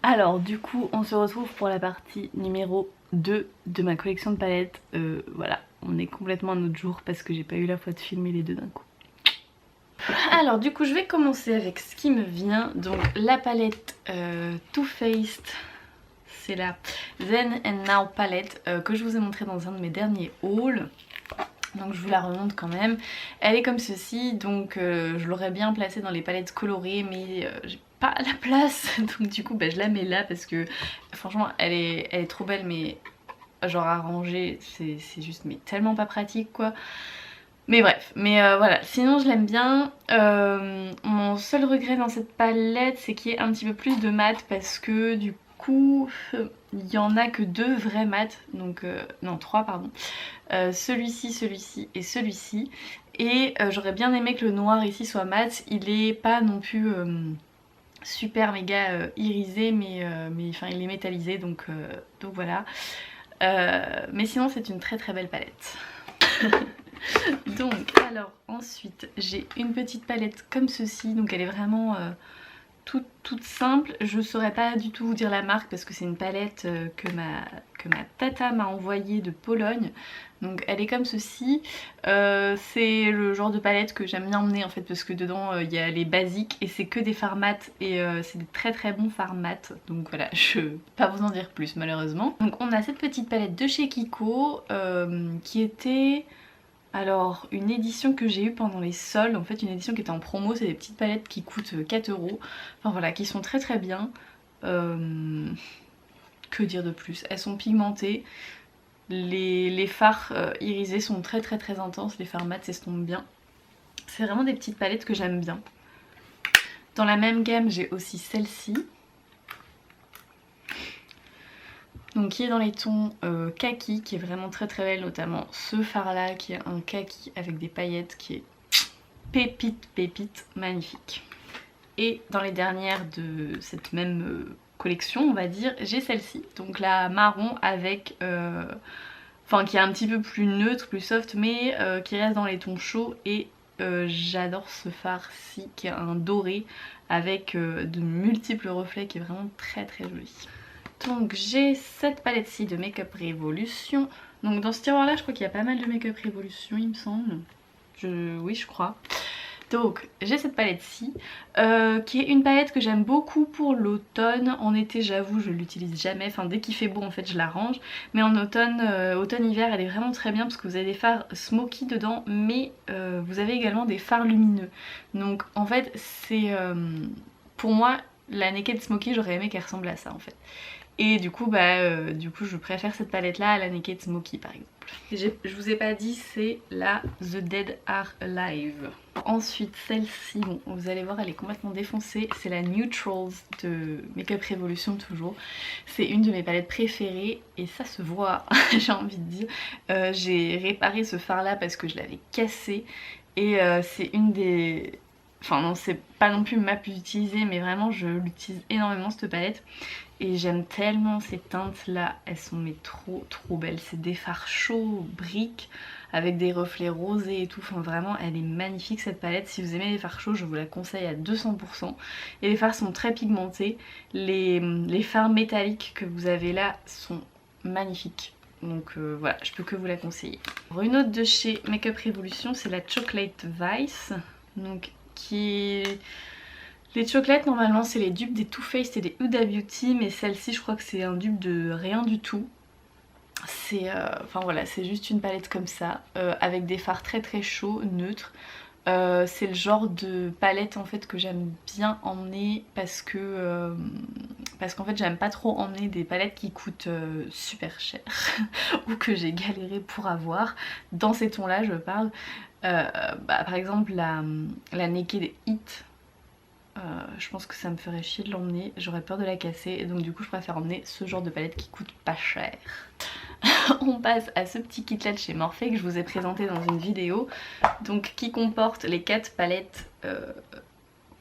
Alors du coup on se retrouve pour la partie numéro 2 de ma collection de palettes. Voilà, on est complètement à notre jour parce que j'ai pas eu la foi de filmer les deux d'un coup. Alors du coup je vais commencer avec ce qui me vient. Donc la palette Too Faced, c'est la Then and Now palette que je vous ai montré dans un de mes derniers hauls. Donc je vous la remonte quand même. Elle est comme ceci, donc je l'aurais bien placée dans les palettes colorées, mais j'ai pas la place. Donc du coup je la mets là parce que franchement elle est trop belle, mais genre à ranger c'est juste mais tellement pas pratique quoi. Mais bref, mais voilà, sinon je l'aime bien. Mon seul regret dans cette palette c'est qu'il y ait un petit peu plus de mat parce que du coup il y en a que 2 vrais mats, donc non 3 pardon. Celui-ci, celui-ci et celui-ci. Et j'aurais bien aimé que le noir ici soit mat. Il est pas non plus super méga irisé, mais enfin il est métallisé, donc voilà. Mais sinon c'est une très très belle palette. Donc alors ensuite j'ai une petite palette comme ceci, donc elle est vraiment toute simple. Je saurais pas du tout vous dire la marque parce que c'est une palette que ma tata m'a envoyée de Pologne. Donc elle est comme ceci. C'est le genre de palette que j'aime bien emmener en fait parce que dedans il y a les basiques et c'est que des fards mat et c'est des très très bons fards mat. Donc voilà, je peux pas vous en dire plus malheureusement. Donc on a cette petite palette de chez Kiko qui était... Alors une édition que j'ai eue pendant les soldes, en fait une édition qui était en promo, c'est des petites palettes qui coûtent 4 €. Enfin voilà, qui sont très très bien. Que dire de plus? Elles sont pigmentées. Les fards irisés sont très très très intenses, les fards mat s'estompent bien. C'est vraiment des petites palettes que j'aime bien. Dans la même gamme j'ai aussi celle-ci. Donc qui est dans les tons kaki, qui est vraiment très très belle, notamment ce fard là qui est un kaki avec des paillettes qui est pépite, magnifique. Et dans les dernières de cette même collection on va dire, j'ai celle-ci, donc la marron avec... Enfin qui est un petit peu plus neutre, plus soft, mais qui reste dans les tons chauds et j'adore ce fard-ci qui est un doré avec de multiples reflets qui est vraiment très très joli. Donc j'ai cette palette-ci de Make Up Revolution. Donc dans ce tiroir-là, je crois qu'il y a pas mal de Make Up Revolution, il me semble. Oui, je crois. Donc j'ai cette palette-ci, qui est une palette que j'aime beaucoup pour l'automne. En été, j'avoue, je l'utilise jamais. Enfin, dès qu'il fait beau, en fait, je la range. Mais en automne, automne-hiver, elle est vraiment très bien parce que vous avez des fards smoky dedans, mais vous avez également des fards lumineux. Donc en fait, c'est... pour moi, la Naked Smoky, j'aurais aimé qu'elle ressemble à ça, en fait. Et du coup je préfère cette palette là à la Naked Smoky par exemple. Je vous ai pas dit, c'est la The Dead Are Alive. Ensuite celle-ci, bon vous allez voir elle est complètement défoncée, c'est la Neutrals de Make Up Revolution toujours. C'est une de mes palettes préférées et ça se voit j'ai envie de dire. J'ai réparé ce fard là parce que je l'avais cassé et c'est une des... Enfin non, c'est pas non plus ma plus utilisée, mais vraiment je l'utilise énormément cette palette. Et j'aime tellement ces teintes là, elles sont mais trop belles. C'est des fards chauds, briques, avec des reflets rosés et tout. Enfin vraiment, elle est magnifique cette palette. Si vous aimez les fards chauds, je vous la conseille à 200%. Et les fards sont très pigmentés. Les fards métalliques que vous avez là sont magnifiques. Donc voilà, je peux que vous la conseiller. Alors, une autre de chez Make Up Revolution, c'est la Chocolate Vice. Donc qui est... Les chocolates normalement c'est les dupes des Too Faced et des Huda Beauty, mais celle-ci je crois que c'est un dupe de rien du tout. C'est enfin voilà, c'est juste une palette comme ça, avec des fards très très chauds, neutres. C'est le genre de palette en fait que j'aime bien emmener parce qu'en fait j'aime pas trop emmener des palettes qui coûtent super cher ou que j'ai galéré pour avoir. Dans ces tons là je parle. Par exemple la Naked Heat. Je pense que ça me ferait chier de l'emmener, j'aurais peur de la casser et donc du coup je préfère emmener ce genre de palette qui coûte pas cher. On passe à ce petit kit là de chez Morphe que je vous ai présenté dans une vidéo, donc qui comporte les 4 palettes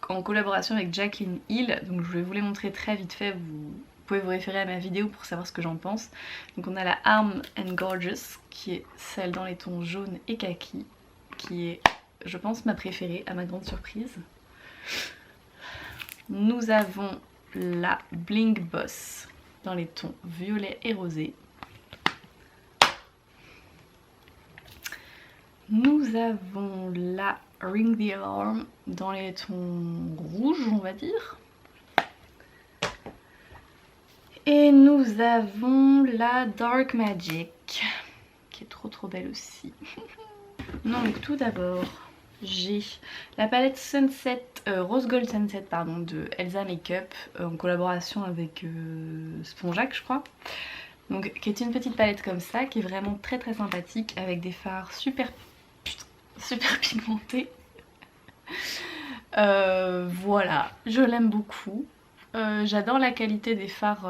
en collaboration avec Jaclyn Hill. Donc je vais vous les montrer très vite fait, vous pouvez vous référer à ma vidéo pour savoir ce que j'en pense. Donc on a la Arm and Gorgeous qui est celle dans les tons jaune et kaki, qui est je pense ma préférée à ma grande surprise. Nous avons la Bling Boss dans les tons violet et rosé. Nous avons la Ring the Alarm dans les tons rouges, on va dire. Et nous avons la Dark Magic, qui est trop belle aussi. Donc tout d'abord, j'ai la palette Sunset, Rose Gold Sunset pardon, de Elsa Makeup en collaboration avec Spongeac je crois. Donc qui est une petite palette comme ça, qui est vraiment très sympathique avec des fards super pigmentés. Voilà, je l'aime beaucoup. J'adore la qualité des fards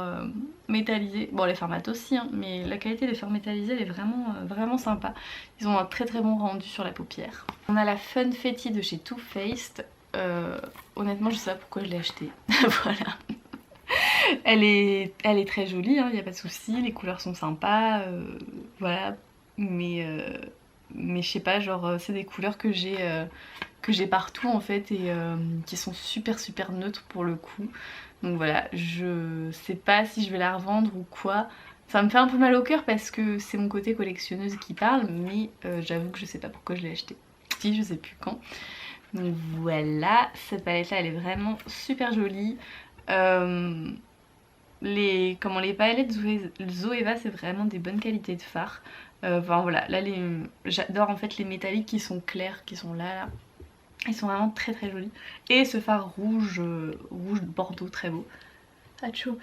métallisés, bon les fards mat aussi hein, mais la qualité des fards métallisés elle est vraiment sympa. Ils ont un très bon rendu sur la paupière. On a la Funfetti de chez Too Faced. Honnêtement je sais pas pourquoi je l'ai achetée. Voilà. Elle est très jolie, il n'y a pas de souci, les couleurs sont sympas, voilà, mais je sais pas, genre c'est des couleurs que j'ai partout en fait et qui sont super neutres pour le coup. Donc voilà, je sais pas si je vais la revendre ou quoi. Ça me fait un peu mal au cœur parce que c'est mon côté collectionneuse qui parle, mais j'avoue que je sais pas pourquoi je l'ai achetée. Si, je sais plus quand. Donc voilà, cette palette là elle est vraiment super jolie. Les palettes Zoeva c'est vraiment des bonnes qualités de fard. Enfin voilà, là j'adore en fait les métalliques qui sont clairs, qui sont là. Ils sont vraiment très jolis. Et ce fard rouge bordeaux très beau. Pas de chaud.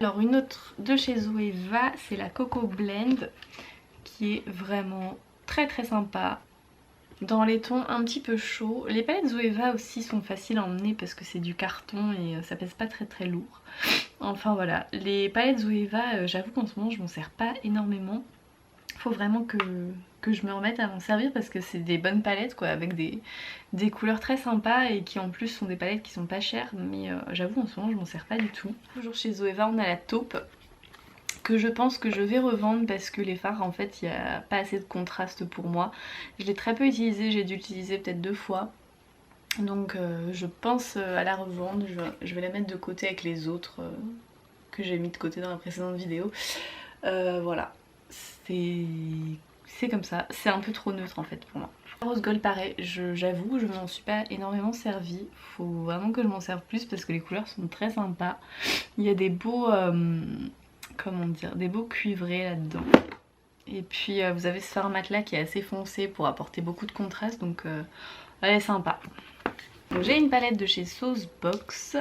Alors une autre de chez Zoeva, c'est la Coco Blend qui est vraiment très sympa. Dans les tons un petit peu chauds. Les palettes Zoeva aussi sont faciles à emmener parce que c'est du carton et ça pèse pas très lourd. Enfin voilà, les palettes Zoeva, j'avoue qu'en ce moment je m'en sers pas énormément. Faut vraiment que je me remette à m'en servir parce que c'est des bonnes palettes quoi, avec des couleurs très sympas et qui en plus sont des palettes qui sont pas chères, mais j'avoue en ce moment je m'en sers pas du tout. Toujours chez Zoeva on a la taupe que je pense que je vais revendre parce que les fards en fait il n'y a pas assez de contraste pour moi. Je l'ai très peu utilisé, j'ai dû l'utiliser peut-être 2 fois. Donc je pense à la revendre, je vais la mettre de côté avec les autres que j'ai mis de côté dans la précédente vidéo. Voilà, c'est comme ça, c'est un peu trop neutre en fait pour moi. Rose Gold pareil, j'avoue je m'en suis pas énormément servie, faut vraiment que je m'en serve plus parce que les couleurs sont très sympas. Il y a des beaux, comment dire, des beaux cuivrés là-dedans. Et puis vous avez ce fard mat là qui est assez foncé pour apporter beaucoup de contraste, donc elle est sympa. J'ai une palette de chez Saucebox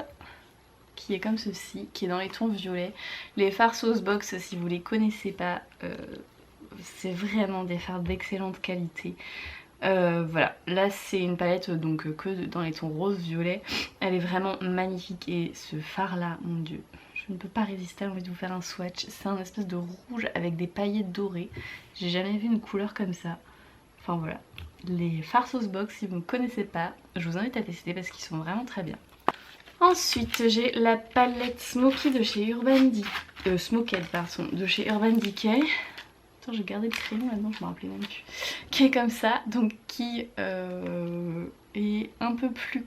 qui est comme ceci, qui est dans les tons violets. Les fards Saucebox, si vous les connaissez pas, c'est vraiment des fards d'excellente qualité. Voilà, là c'est une palette donc que dans les tons rose-violet. Elle est vraiment magnifique et ce fard là, mon dieu, je ne peux pas résister à l'envie de vous faire un swatch. C'est un espèce de rouge avec des paillettes dorées. J'ai jamais vu une couleur comme ça. Enfin voilà, les fards Saucebox, si vous ne connaissez pas, je vous invite à tester parce qu'ils sont vraiment très bien. Ensuite j'ai la palette Smoky de chez Urban Decay, Smoked pardon, de chez Urban Decay. Attends, j'ai gardé le crayon là-dedans, je me rappelais même plus. Qui est comme ça, donc qui est un peu plus,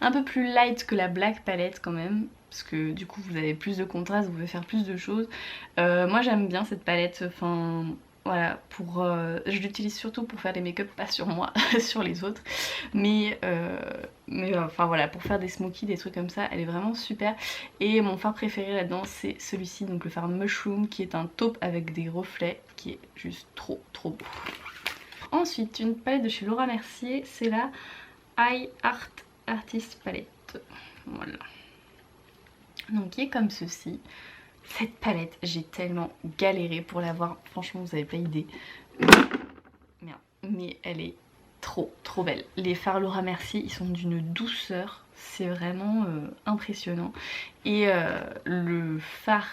un peu plus light que la Black Palette quand même. Parce que du coup vous avez plus de contraste, vous pouvez faire plus de choses. Moi j'aime bien cette palette, enfin voilà, je l'utilise surtout pour faire des make-up, pas sur moi, sur les autres. Mais enfin voilà, pour faire des smokies, des trucs comme ça, elle est vraiment super. Et mon fard préféré là-dedans c'est celui-ci, donc le fard Mushroom, qui est un taupe avec des reflets, qui est juste trop beau. Ensuite une palette de chez Laura Mercier, c'est la Eye Art Artist Palette. Voilà. Donc qui est comme ceci. Cette palette, j'ai tellement galéré pour l'avoir, franchement vous avez pas idée. Mais elle est trop belle. Les fards Laura Mercier, ils sont d'une douceur, c'est vraiment impressionnant. Et le fard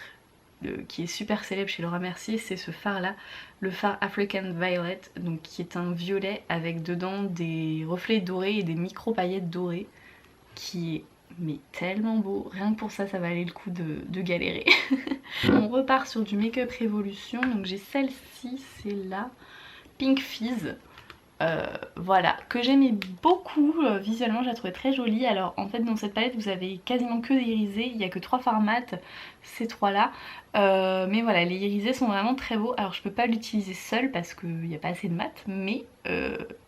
qui est super célèbre chez Laura Mercier, c'est ce fard là, le fard African Violet, donc qui est un violet avec dedans des reflets dorés et des micro paillettes dorées, qui est mais tellement beau, rien que pour ça ça valait le coup de galérer. On repart sur du Make Up Revolution, donc j'ai celle-ci, c'est la Pink Fizz. Voilà, que j'aimais beaucoup, visuellement je la trouvais très jolie. Alors en fait dans cette palette vous avez quasiment que des irisés, il n'y a que 3 fards mat, ces 3 là. Mais voilà, les irisés sont vraiment très beaux. Alors je peux pas l'utiliser seule parce qu'il n'y a pas assez de mat, mais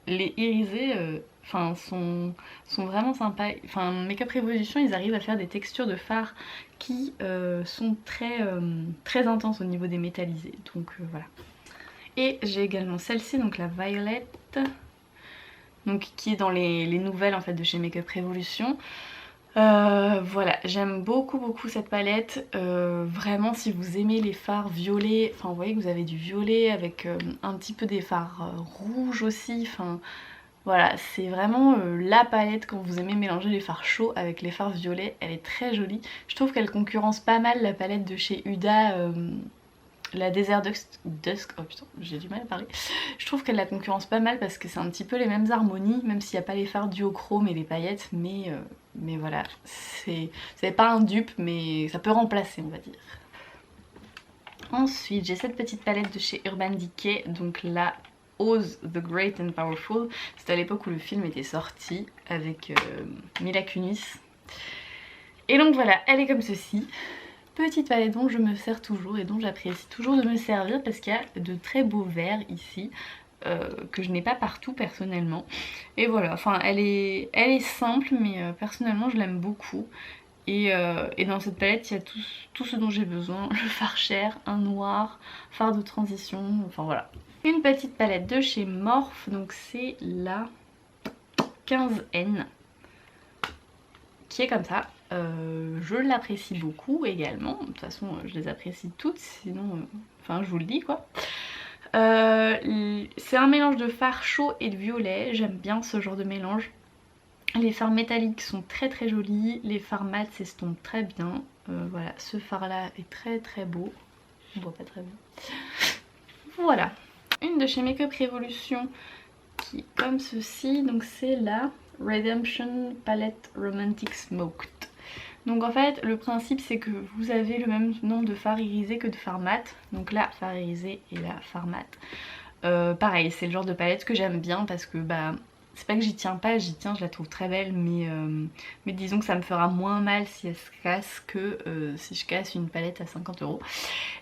les irisés sont vraiment sympas. Enfin Make Up Revolution ils arrivent à faire des textures de fards qui sont très intenses au niveau des métallisés, donc voilà. Et j'ai également celle-ci, donc la Violet, donc qui est dans les nouvelles en fait de chez Make Up Revolution. Voilà, j'aime beaucoup cette palette. Vraiment si vous aimez les fards violets, enfin vous voyez que vous avez du violet avec un petit peu des fards rouges aussi, enfin voilà, c'est vraiment la palette quand vous aimez mélanger les fards chauds avec les fards violets, elle est très jolie. Je trouve qu'elle concurrence pas mal la palette de chez Huda, la Desert Dusk, oh putain j'ai du mal à parler. Je trouve qu'elle la concurrence pas mal parce que c'est un petit peu les mêmes harmonies, même s'il n'y a pas les fards duochrome et les paillettes, mais voilà, c'est pas un dupe mais ça peut remplacer on va dire. Ensuite j'ai cette petite palette de chez Urban Decay, donc la Oz the Great and Powerful, c'était à l'époque où le film était sorti avec Mila Kunis. Et donc voilà, elle est comme ceci. Petite palette dont je me sers toujours et dont j'apprécie toujours de me servir parce qu'il y a de très beaux verts ici que je n'ai pas partout personnellement. Et voilà, enfin elle est simple mais personnellement je l'aime beaucoup. Et dans cette palette il y a tout ce dont j'ai besoin, le fard cher, un noir, fard de transition, enfin voilà. Une petite palette de chez Morphe, donc c'est la 15N qui est comme ça. Je l'apprécie beaucoup également, de toute façon je les apprécie toutes, sinon enfin je vous le dis quoi. C'est un mélange de fard chaud et de violet, j'aime bien ce genre de mélange. Les fards métalliques sont très jolis, les fards mat s'estompent très bien. Voilà, ce fard là est très beau, on voit pas très bien. Voilà, une de chez Make Up Revolution qui est comme ceci, donc c'est la Redemption Palette Romantic Smoked. Donc en fait le principe c'est que vous avez le même nombre de fards irisés que de fards mat. Donc là fard irisé et là fard mat. Pareil c'est le genre de palette que j'aime bien parce que bah c'est pas que j'y tiens pas, j'y tiens, je la trouve très belle mais disons que ça me fera moins mal si elle se casse que si je casse une palette à 50 €.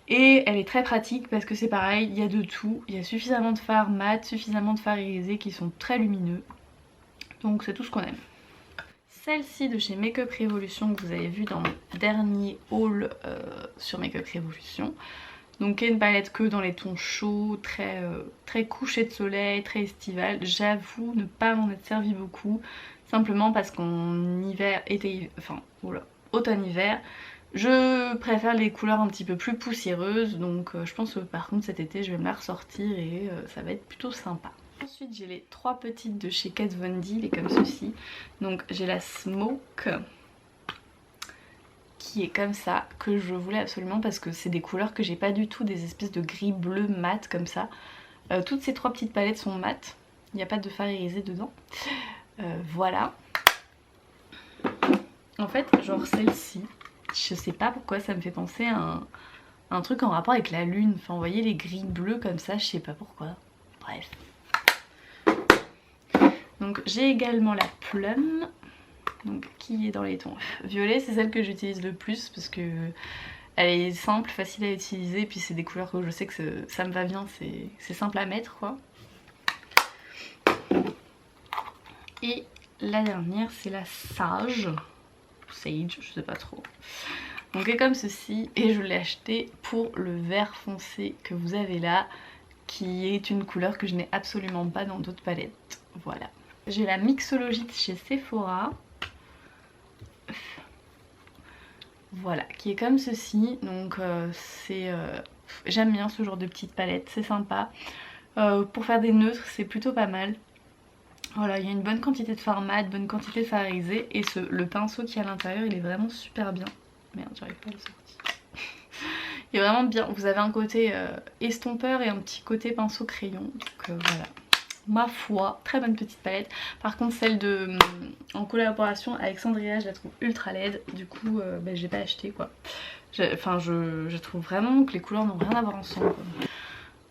Et elle est très pratique parce que c'est pareil, il y a de tout, il y a suffisamment de fards mat, suffisamment de fards irisés qui sont très lumineux. Donc c'est tout ce qu'on aime. Celle-ci de chez Make Up Revolution que vous avez vu dans mon dernier haul sur Make Up Revolution. Donc qui est une palette que dans les tons chauds, très couché de soleil, très estival. J'avoue ne pas m'en être servi beaucoup, simplement parce qu'en hiver, automne-hiver, je préfère les couleurs un petit peu plus poussiéreuses. Donc je pense que par contre cet été je vais me la ressortir et ça va être plutôt sympa. Ensuite j'ai les 3 petites de chez Kat Von D, les comme ceci. Donc j'ai la Smoke qui est comme ça, que je voulais absolument parce que c'est des couleurs que j'ai pas du tout, des espèces de gris bleu mat comme ça. Toutes ces 3 petites palettes sont mat, il n'y a pas de fard irisé dedans. Voilà. En fait genre celle-ci, je sais pas pourquoi ça me fait penser à un truc en rapport avec la lune. Enfin vous voyez les gris bleus comme ça, je sais pas pourquoi. Bref. Donc j'ai également la Plum, donc, qui est dans les tons violets, c'est celle que j'utilise le plus parce que elle est simple, facile à utiliser, et puis c'est des couleurs que je sais que ça me va bien, c'est simple à mettre quoi. Et la dernière c'est la Sage, je sais pas trop. Donc elle est comme ceci et je l'ai acheté pour le vert foncé que vous avez là, qui est une couleur que je n'ai absolument pas dans d'autres palettes. Voilà. J'ai la Mixologie de chez Sephora. Voilà, qui est comme ceci. Donc j'aime bien ce genre de petite palette, c'est sympa. Pour faire des neutres, c'est plutôt pas mal. Voilà, il y a une bonne quantité de fard mat, bonne quantité de fard irisé. Et le pinceau qui est à l'intérieur, il est vraiment super bien. Merde, j'arrive pas à le sortir. Il est vraiment bien. Vous avez un côté estompeur et un petit côté pinceau crayon. Donc voilà. Ma foi, très bonne petite palette. Par contre celle en collaboration avec Sandria, je la trouve ultra laide. Du coup j'ai pas acheté quoi. Enfin je trouve vraiment que les couleurs n'ont rien à voir ensemble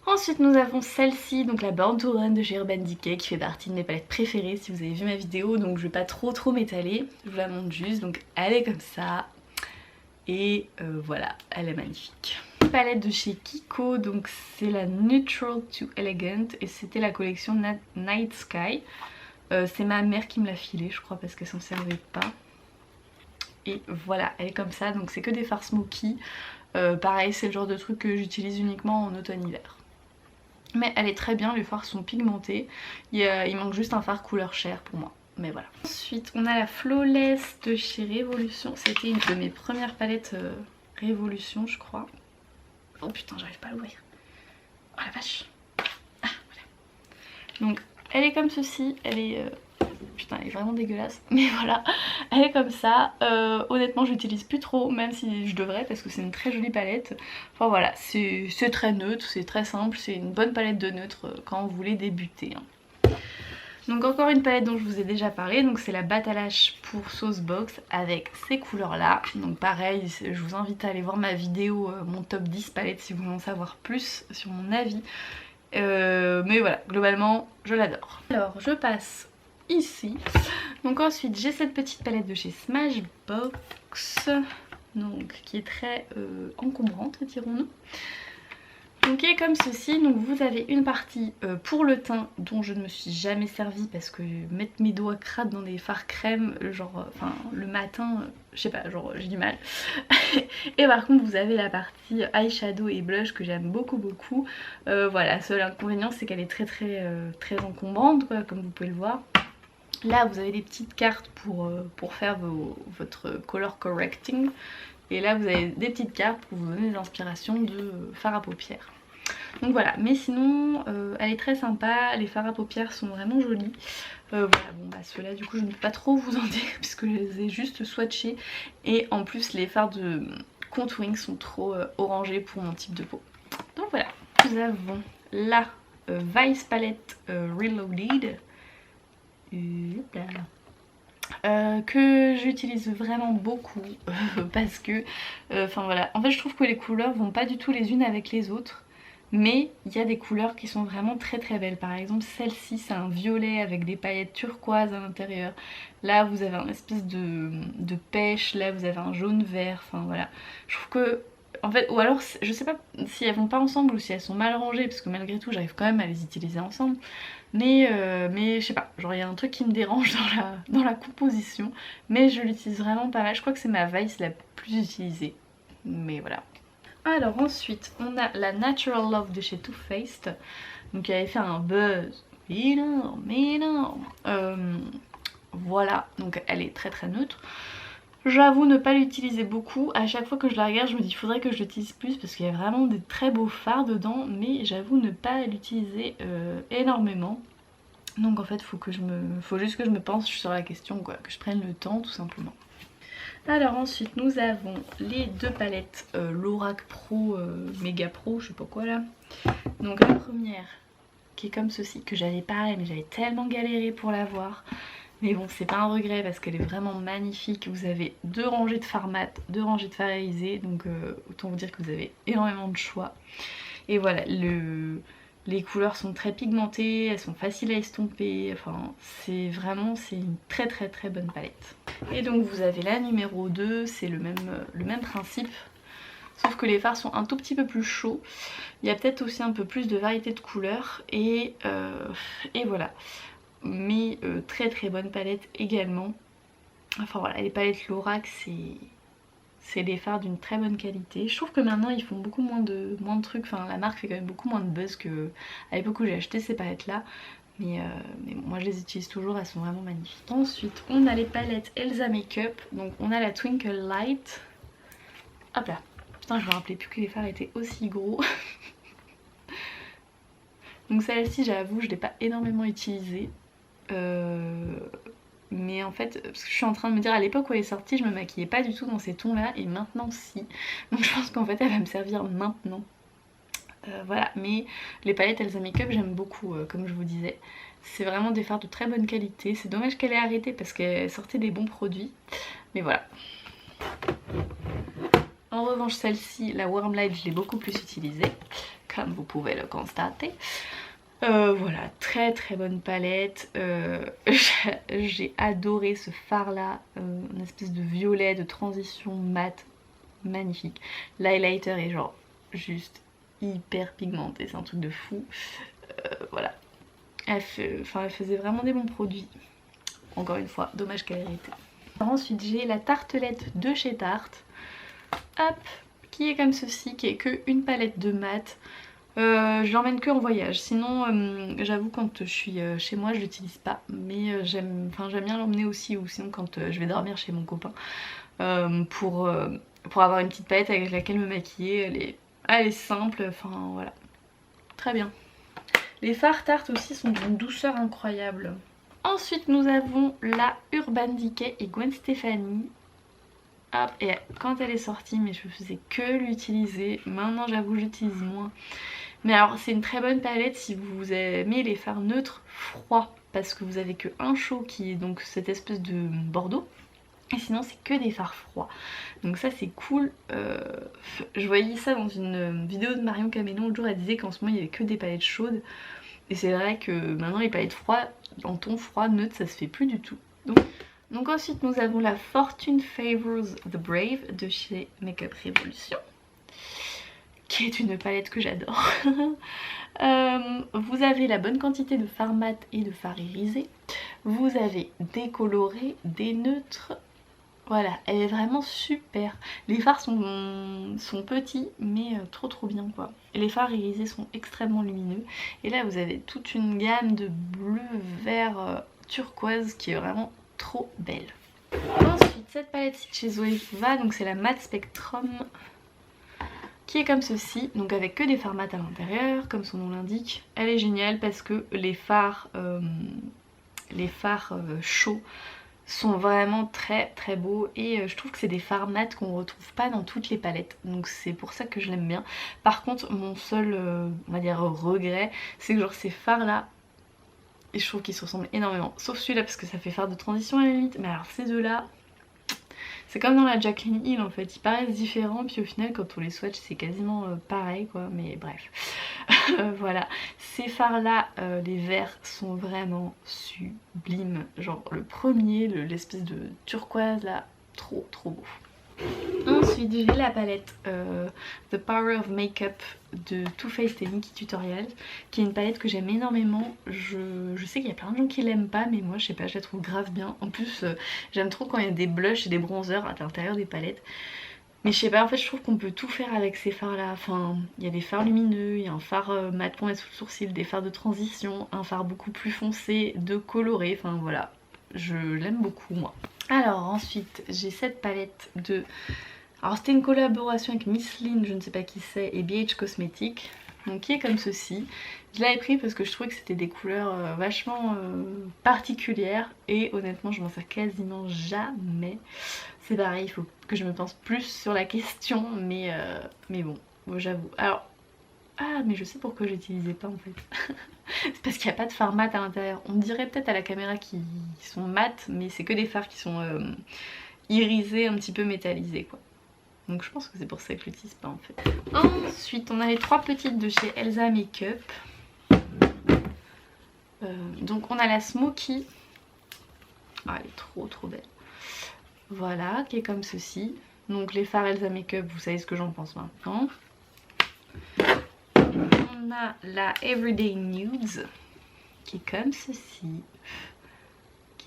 quoi. Ensuite nous avons celle-ci, donc la Born to Run de chez Urban Decay, qui fait partie de mes palettes préférées si vous avez vu ma vidéo, donc je vais pas trop m'étaler, je vous la montre juste. Donc elle est comme ça et voilà, elle est magnifique. Une palette de chez Kiko, donc c'est la Neutral to Elegant et c'était la collection Night Sky. C'est ma mère qui me l'a filée je crois parce qu'elle s'en servait pas. Et voilà, elle est comme ça, donc c'est que des fards smoky. Pareil, c'est le genre de truc que j'utilise uniquement en automne-hiver. Mais elle est très bien, les fards sont pigmentés. Il manque juste un fard couleur chair pour moi. Mais voilà. Ensuite, on a la Flawless de chez Révolution. C'était une de mes premières palettes Révolution, je crois. Oh putain, j'arrive pas à l'ouvrir. Oh la vache. Ah, voilà. Donc, elle est comme ceci. Elle est... Putain, elle est vraiment dégueulasse. Mais voilà, elle est comme ça. Honnêtement, je l'utilise plus trop, même si je devrais, parce que c'est une très jolie palette. Enfin voilà, c'est très neutre, c'est très simple. C'est une bonne palette de neutre quand vous voulez débuter. Donc encore une palette dont je vous ai déjà parlé. Donc c'est la Batalash pour Sauce Box avec ces couleurs là. Donc pareil, je vous invite à aller voir ma vidéo, mon top 10 palettes si vous voulez en savoir plus sur mon avis. Mais voilà, globalement, je l'adore. Alors, je passe ici. Donc ensuite j'ai cette petite palette de chez Smashbox, donc qui est très encombrante dirons-nous. Donc qui est comme ceci. Donc vous avez une partie pour le teint dont je ne me suis jamais servie parce que mettre mes doigts crades dans des fards crème genre enfin le matin je sais pas, genre j'ai du mal. Et par contre vous avez la partie eyeshadow et blush que j'aime beaucoup. Voilà, seul inconvénient c'est qu'elle est très encombrante quoi, comme vous pouvez le voir. Là vous avez des petites cartes pour faire votre color correcting. Et là vous avez des petites cartes pour vous donner des inspirations de fard à paupières. Donc voilà, mais sinon elle est très sympa, les fards à paupières sont vraiment jolis. Voilà, bon bah ceux-là du coup je ne peux pas trop vous en dire puisque je les ai juste swatchés. Et en plus les fards de contouring sont trop orangés pour mon type de peau. Donc voilà, nous avons la Vice Palette Reloaded. Que j'utilise vraiment beaucoup parce que enfin voilà, en fait je trouve que les couleurs vont pas du tout les unes avec les autres, mais il y a des couleurs qui sont vraiment très belles. Par exemple celle-ci c'est un violet avec des paillettes turquoises à l'intérieur. Là vous avez un espèce de pêche, là vous avez un jaune vert, enfin voilà. Je trouve que en fait, ou alors je sais pas si elles vont pas ensemble ou si elles sont mal rangées parce que malgré tout j'arrive quand même à les utiliser ensemble. Mais je sais pas, genre il y a un truc qui me dérange dans la composition. Mais je l'utilise vraiment pas mal, je crois que c'est ma Vice la plus utilisée. Mais voilà. Alors ensuite on a la Natural Love de chez Too Faced. Donc qui avait fait un buzz énorme. Voilà, donc elle est très neutre. J'avoue ne pas l'utiliser beaucoup, à chaque fois que je la regarde je me dis il faudrait que je l'utilise plus parce qu'il y a vraiment des très beaux fards dedans, mais j'avoue ne pas l'utiliser énormément. Donc en fait faut juste que je me penche sur la question quoi, que je prenne le temps tout simplement. Alors ensuite nous avons les deux palettes Lorac Pro, Mega Pro, je sais pas quoi là. Donc la première qui est comme ceci, que j'avais pareil mais j'avais tellement galéré pour l'avoir. Mais bon, c'est pas un regret parce qu'elle est vraiment magnifique. Vous avez deux rangées de fards mat, deux rangées de fards irisés. Donc autant vous dire que vous avez énormément de choix. Et voilà, les couleurs sont très pigmentées, elles sont faciles à estomper. Enfin, c'est une très bonne palette. Et donc vous avez la numéro 2, c'est le même principe. Sauf que les fards sont un tout petit peu plus chauds. Il y a peut-être aussi un peu plus de variété de couleurs. Et voilà. Mais très bonne palette également. Enfin voilà, les palettes Lorac c'est des fards d'une très bonne qualité. Je trouve que maintenant ils font beaucoup moins de trucs, enfin la marque fait quand même beaucoup moins de buzz qu'à l'époque où j'ai acheté ces palettes là. Mais moi je les utilise toujours, elles sont vraiment magnifiques. Ensuite on a les palettes Elsa Makeup, donc on a la Twinkle Light. Hop là, putain je me rappelais plus que les fards étaient aussi gros. Donc celle-ci j'avoue je l'ai pas énormément utilisée. Mais en fait, parce que je suis en train de me dire à l'époque où elle est sortie je me maquillais pas du tout dans ces tons là et maintenant si. Donc je pense qu'en fait elle va me servir maintenant. Voilà, mais les palettes Elsa Makeup j'aime beaucoup comme je vous disais. C'est vraiment des fards de très bonne qualité. C'est dommage qu'elle ait arrêté parce qu'elle sortait des bons produits. Mais voilà. En revanche celle-ci, la Warm Light, je l'ai beaucoup plus utilisée. comme vous pouvez le constater. Voilà, très très bonne palette. J'ai adoré ce fard là, une espèce de violet de transition mat, magnifique. L'highlighter est genre juste hyper pigmenté, c'est un truc de fou. Voilà, elle faisait vraiment des bons produits. Encore une fois, dommage qu'elle ait arrêté. Ensuite j'ai la tartelette de chez Tarte, hop, qui est comme ceci, qui est que une palette de mat. Je l'emmène que en voyage, sinon j'avoue quand je suis chez moi je l'utilise pas, mais j'aime bien l'emmener aussi, ou sinon quand je vais dormir chez mon copain, pour avoir une petite palette avec laquelle me maquiller. Elle est simple, enfin voilà, très bien. Les fards Tarte aussi sont d'une douceur incroyable. Ensuite nous avons la Urban Decay et Gwen Stefani. Hop, et quand elle est sortie, mais je faisais que l'utiliser. Maintenant j'avoue j'utilise moins. Mais alors c'est une très bonne palette si vous aimez les fards neutres froids, parce que vous avez que un chaud qui est donc cette espèce de bordeaux. Et sinon c'est que des fards froids. Donc ça c'est cool. Je voyais ça dans une vidéo de Marion Camélon l'autre jour, elle disait qu'en ce moment il y avait que des palettes chaudes. Et c'est vrai que maintenant les palettes froides, en ton froid neutre, ça se fait plus du tout. Donc ensuite nous avons la Fortune Favors the Brave de chez Makeup Revolution, qui est une palette que j'adore. Vous avez la bonne quantité de fard mat et de fard irisé. Vous avez des colorés, des neutres. Voilà, elle est vraiment super. Les fards sont petits mais trop bien quoi. Et les fards irisés sont extrêmement lumineux. Et là vous avez toute une gamme de bleu, vert, turquoise qui est vraiment trop belle. Ensuite cette palette-ci de chez Zoeva, donc c'est la Matte Spectrum, qui est comme ceci, donc avec que des fards mat à l'intérieur, comme son nom l'indique. Elle est géniale parce que les fards chauds sont vraiment très beaux, et je trouve que c'est des fards mat qu'on retrouve pas dans toutes les palettes, donc c'est pour ça que je l'aime bien. Par contre mon seul on va dire regret, c'est que genre ces fards là, et je trouve qu'ils se ressemblent énormément, sauf celui-là parce que ça fait fard de transition à la limite, mais alors ces deux là, c'est comme dans la Jaclyn Hill en fait, ils paraissent différents puis au final quand on les swatch c'est quasiment pareil quoi, mais bref. Voilà, ces fards là, les verts sont vraiment sublimes, genre le premier, l'espèce de turquoise là, trop beau. Ensuite j'ai la palette The Power of Makeup de Too Faced et Nikkie Tutorials, qui est une palette que j'aime énormément. Je sais qu'il y a plein de gens qui l'aiment pas, mais moi je sais pas, je la trouve grave bien. En plus j'aime trop quand il y a des blushs et des bronzers à l'intérieur des palettes. Mais je sais pas, en fait je trouve qu'on peut tout faire avec ces fards là. Enfin, il y a des fards lumineux, il y a un fard mat pour mettre sous le sourcil, des fards de transition, un fard beaucoup plus foncé, de coloré, enfin voilà. Je l'aime beaucoup moi. Alors ensuite j'ai cette palette de... Alors c'était une collaboration avec Miss Lynn, je ne sais pas qui c'est, et BH Cosmetics, donc qui est comme ceci. Je l'avais pris parce que je trouvais que c'était des couleurs vachement particulières, et honnêtement je m'en sers quasiment jamais. C'est pareil, il faut que je me pense plus sur la question, mais bon, j'avoue. Alors, ah mais je sais pourquoi j'utilisais pas en fait. C'est parce qu'il n'y a pas de fard mat à l'intérieur. On dirait peut-être à la caméra qu'ils sont mat, mais c'est que des fards qui sont irisés, un petit peu métallisés quoi. Donc je pense que c'est pour ça que je l'utilise pas en fait. Ensuite on a les trois petites de chez Elsa Makeup. Donc on a la Smoky. Ah, elle est trop belle. Voilà, qui est comme ceci. Donc les fards Elsa Makeup, vous savez ce que j'en pense maintenant. On a la Everyday Nudes, qui est comme ceci.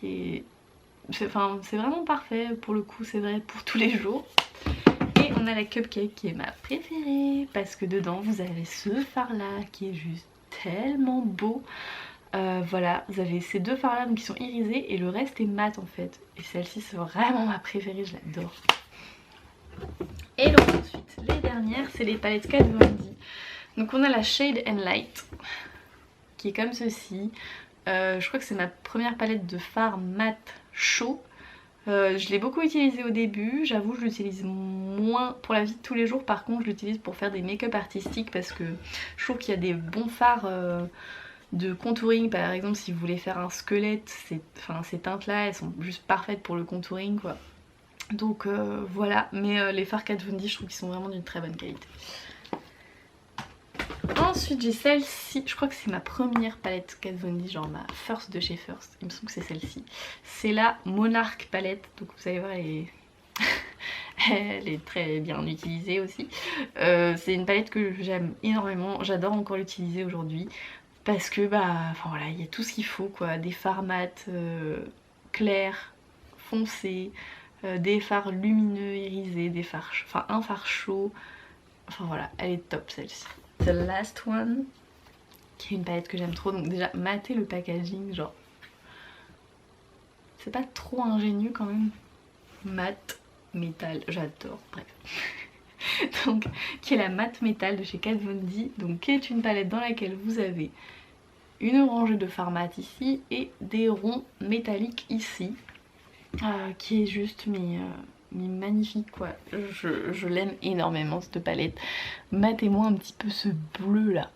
C'est vraiment parfait pour le coup, c'est vrai, pour tous les jours. Et on a la Cupcake qui est ma préférée, parce que dedans vous avez ce fard là qui est juste tellement beau. Voilà, vous avez ces deux fards là donc qui sont irisés et le reste est mat en fait. Et celle-ci c'est vraiment ma préférée, je l'adore. Et donc ensuite les dernières c'est les palettes Kat Von D. Donc on a la Shade and Light qui est comme ceci. Je crois que c'est ma première palette de fard mat chaud. Je l'ai beaucoup utilisée au début, j'avoue je l'utilise moins pour la vie de tous les jours. Par contre je l'utilise pour faire des make-up artistiques parce que je trouve qu'il y a des bons fards de contouring. Par exemple si vous voulez faire un squelette, ces teintes là elles sont juste parfaites pour le contouring quoi. Donc voilà, mais les fards Kat Von D je trouve qu'ils sont vraiment d'une très bonne qualité. Ensuite j'ai celle-ci, je crois que c'est ma première palette Kat Von D, genre ma first de chez First, il me semble que c'est celle-ci. C'est la Monarch palette, donc vous allez voir elle est très bien utilisée aussi. C'est une palette que j'aime énormément, j'adore encore l'utiliser aujourd'hui. Parce que bah, enfin voilà, il y a tout ce qu'il faut quoi, des fards mat clairs, foncés, des fards lumineux, irisés, des fards, enfin un fard chaud. Enfin voilà, elle est top celle-ci. The Last One, qui est une palette que j'aime trop. Donc déjà, matez le packaging, genre... C'est pas trop ingénieux quand même. Mat, métal, j'adore, bref. Donc, qui est la Matte Métal de chez Kat Von D. Donc, qui est une palette dans laquelle vous avez une rangée de fards mat ici et des ronds métalliques ici. Qui est juste mais magnifique quoi, je l'aime énormément cette palette. Matez-moi un petit peu ce bleu là,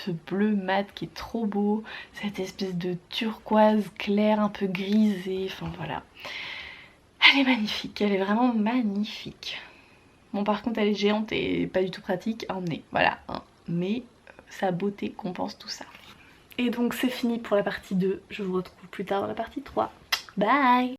ce bleu mat qui est trop beau, cette espèce de turquoise clair un peu grisé, enfin voilà. Elle est magnifique, elle est vraiment magnifique. Bon par contre elle est géante et pas du tout pratique à emmener, voilà, hein. Mais sa beauté compense tout ça. Et donc c'est fini pour la partie 2, je vous retrouve plus tard dans la partie 3. Bye!